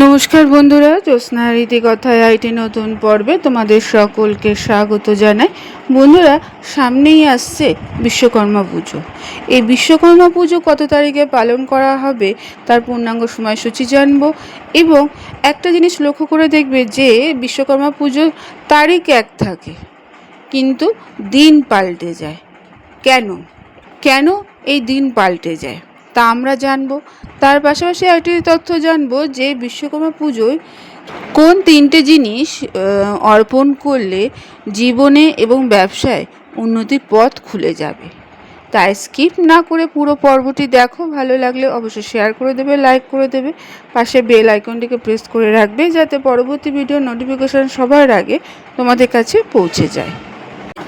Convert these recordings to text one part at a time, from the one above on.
নমস্কার বন্ধুরা, জ্যোৎস্না রীতিকথায় আইটি নতুন পর্বে তোমাদের সকলকে স্বাগত জানাই। বন্ধুরা, সামনেই আসছে বিশ্বকর্মা পুজো। এই বিশ্বকর্মা পুজো কত তারিখে পালন করা হবে তার পূর্ণাঙ্গ সময়সূচি জানবো, এবং একটা জিনিস লক্ষ্য করে দেখবে যে বিশ্বকর্মা পুজোর তারিখ এক থাকে কিন্তু দিন পাল্টে যায়। কেন এই দিন পাল্টে যায় তা আমরা জানবো। তার পাশাপাশি একটি তথ্য জানবো যে বিশ্বকর্মা পুজোয় কোন তিনটে জিনিস অর্পণ করলে জীবনে এবং ব্যবসায় উন্নতির পথ খুলে যাবে। তাই স্কিপ না করে পুরো পর্বটি দেখো। ভালো লাগলে অবশ্যই শেয়ার করে দেবে, লাইক করে দেবে, পাশে বেল আইকনটিকে প্রেস করে রাখবে যাতে পরবর্তী ভিডিও নোটিফিকেশন সবার আগে তোমাদের কাছে পৌঁছে যায়।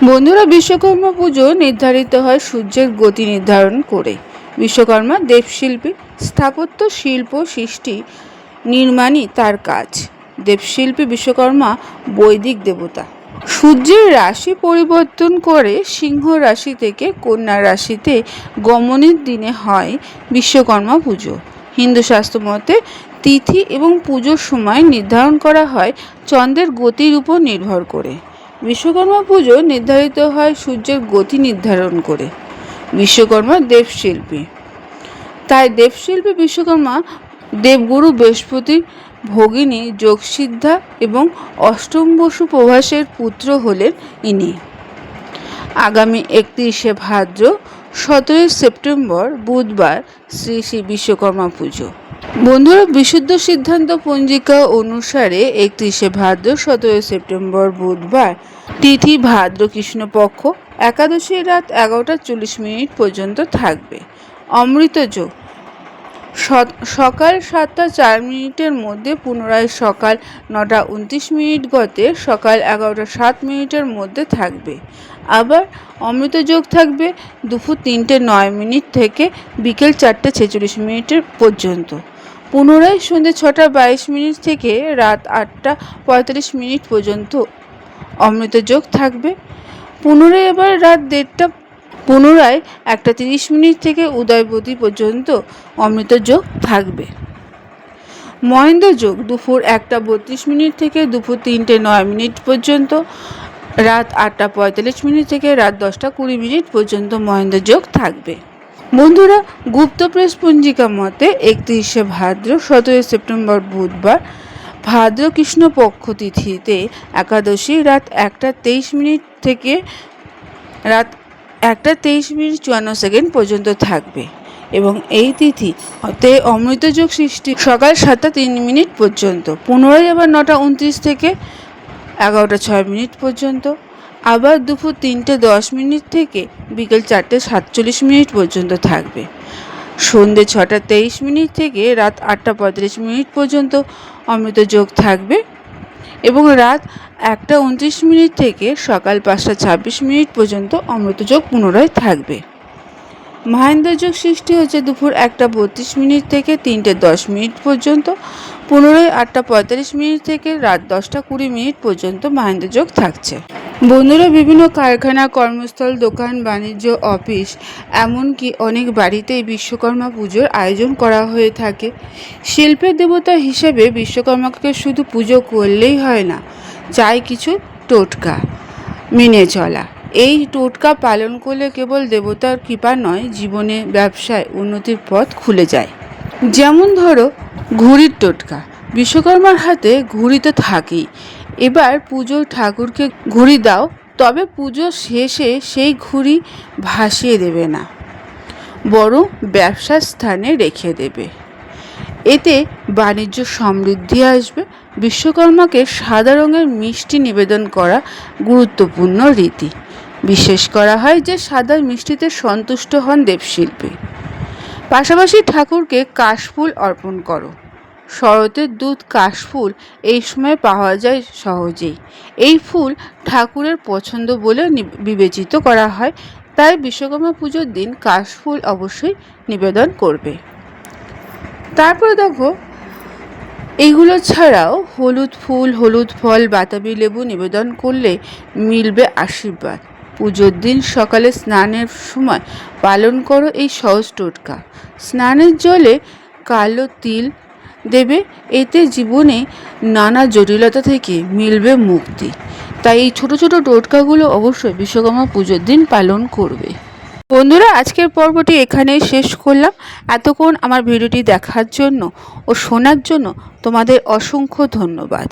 বন্ধুরা, বিশ্বকর্মা পুজো নির্ধারিত হয় সূর্যের গতি নির্ধারণ করে। বিশ্বকর্মা দেবশিল্পী, স্থাপত্য, শিল্প, সৃষ্টি, নির্মাণই তার কাজ। দেবশিল্পী বিশ্বকর্মা বৈদিক দেবতা। সূর্যের রাশি পরিবর্তন করে সিংহ রাশি থেকে কন্যা রাশিতে গমনের দিনে হয় বিশ্বকর্মা পুজো। হিন্দু শাস্ত্র মতে তিথি এবং পুজোর সময় নির্ধারণ করা হয় চন্দ্রের গতির উপর নির্ভর করে। বিশ্বকর্মা পুজো নির্ধারিত হয় সূর্যের গতি নির্ধারণ করে। বিশ্বকর্মা দেবশিল্পী, তাই দেবশিল্পী বিশ্বকর্মা দেবগুরু বৃহস্পতির ভগিনী যোগসিদ্ধা এবং অষ্টম বসু প্রভাসের পুত্র হলেন ইনি। আগামী 31শে ভাদ্র 17 সেপ্টেম্বর বুধবার শ্রী শ্রী বিশ্বকর্মা পুজো। বন্ধুরা, বিশুদ্ধ সিদ্ধান্ত পঞ্জিকা অনুসারে 31শে ভাদ্র 17 সেপ্টেম্বর বুধবার তিথি ভাদ্র কৃষ্ণপক্ষ, একাদশী রাত 11টা 40 পর্যন্ত থাকবে। অমৃতযোগ সকাল 7টা 4 মধ্যে পুনরায় সকাল 9টা 29 গতে সকাল 11টা 7 মধ্যে থাকবে। আবার অমৃতযোগ থাকবে দুপুর 3টে 9 থেকে বিকেল 4টা 46 পর্যন্ত। পুনরায় সন্ধ্যে 6টা 22 থেকে রাত 8টা 45 পর্যন্ত অমৃতযোগ থাকবে। পুনরায় আবার রাত 1টা পুনরায় 1টা 30 থেকে উদয়বতী পর্যন্ত অমৃতযোগ থাকবে। মহেন্দ্রযোগ দুপুর 1টা 32 থেকে দুপুর 3টে 9 পর্যন্ত, রাত 8টা 45 থেকে রাত 10টা 20 পর্যন্ত মহেন্দ্রযোগ থাকবে। বন্ধুরা, গুপ্ত প্রেস পঞ্জিকা মতে 31শে ভাদ্র 17 সেপ্টেম্বর বুধবার ভাদ্র কৃষ্ণপক্ষ তিথিতে একাদশী রাত 1টা 23 থেকে রাত 1টা 23 পর্যন্ত থাকবে, এবং এই তিথিতে অমৃতযোগ সৃষ্টি সকাল 7টা 3 পর্যন্ত। পুনরায় আবার 9টা 29 থেকে 11টা 6 পর্যন্ত, আবার দুপুর 3টে 10 থেকে বিকেল 4টা 47 পর্যন্ত থাকবে। সন্ধ্যে 6টা 23 থেকে রাত 8টা 35 পর্যন্ত অমৃতযোগ থাকবে, এবং রাত 1টা 29 থেকে সকাল 5টা 26 পর্যন্ত অমৃতযোগ পুনরায় থাকবে। মহেন্দ্রযোগ সৃষ্টি হচ্ছে দুপুর 1টা 32 থেকে 3টে 10 পর্যন্ত, পুনরায় 8টা 45 থেকে রাত 10টা 20 পর্যন্ত মহেন্দ্রযোগ থাকছে। বন্ধুরা, বিভিন্ন কারখানা, কর্মস্থল, দোকান, বাণিজ্য, অফিস, এমনকি অনেক বাড়িতেই বিশ্বকর্মা পুজোর আয়োজন করা হয়ে থাকে। শিল্পের দেবতা হিসেবে বিশ্বকর্মাকে শুধু পুজো করলেই হয় না, চাই কিছু টোটকা মেনে চলা। এই টোটকা পালন করলে কেবল দেবতার কৃপা নয়, জীবনে ব্যবসায় উন্নতির পথ খুলে যায়। যেমন ধরো, ঘুড়ির টোটকা। বিশ্বকর্মার হাতে ঘুড়ি তো থাকেই। এবার পুজোয় ঠাকুরকে ঘুড়ি দাও, তবে পুজোর শেষে সেই ঘুড়ি ভাসিয়ে দেবে না, বরং ব্যবসার স্থানে রেখে দেবে। এতে বাণিজ্য সমৃদ্ধি আসবে। বিশ্বকর্মাকে সাদা রঙের মিষ্টি নিবেদন করা গুরুত্বপূর্ণ রীতি। বিশেষ করা হয় যে সাদা মিষ্টিতে সন্তুষ্ট হন দেবশিল্পী। পাশাপাশি ঠাকুরকে কাশফুল অর্পণ করো। শরতের দুধ কাশফুল এই সময় পাওয়া যায় সহজেই। এই ফুল ঠাকুরের পছন্দ বলে বিবেচিত করা হয়, তাই বিশ্বকর্মা পুজোর দিন কাশফুল অবশ্যই নিবেদন করবে। তারপরে দেখো, এইগুলো ছাড়াও হলুদ ফুল, হলুদ ফল, বাতাবি লেবু নিবেদন করলে মিলবে আশীর্বাদ। পুজোর দিন সকালে স্নানের সময় পালন করো এই সহজ টোটকা। স্নানের জলে কালো তিল দেবে। এতে জীবনে নানা জটিলতা থেকে মিলবে মুক্তি। তাই এই ছোট ছোট টোটকাগুলো অবশ্যই বিশ্বকর্মা পুজোর দিন পালন করবে। বন্ধুরা, আজকের পর্বটি এখানেই শেষ করলাম। এতক্ষণ আমার ভিডিওটি দেখার জন্য ও শোনার জন্য তোমাদের অসংখ্য ধন্যবাদ।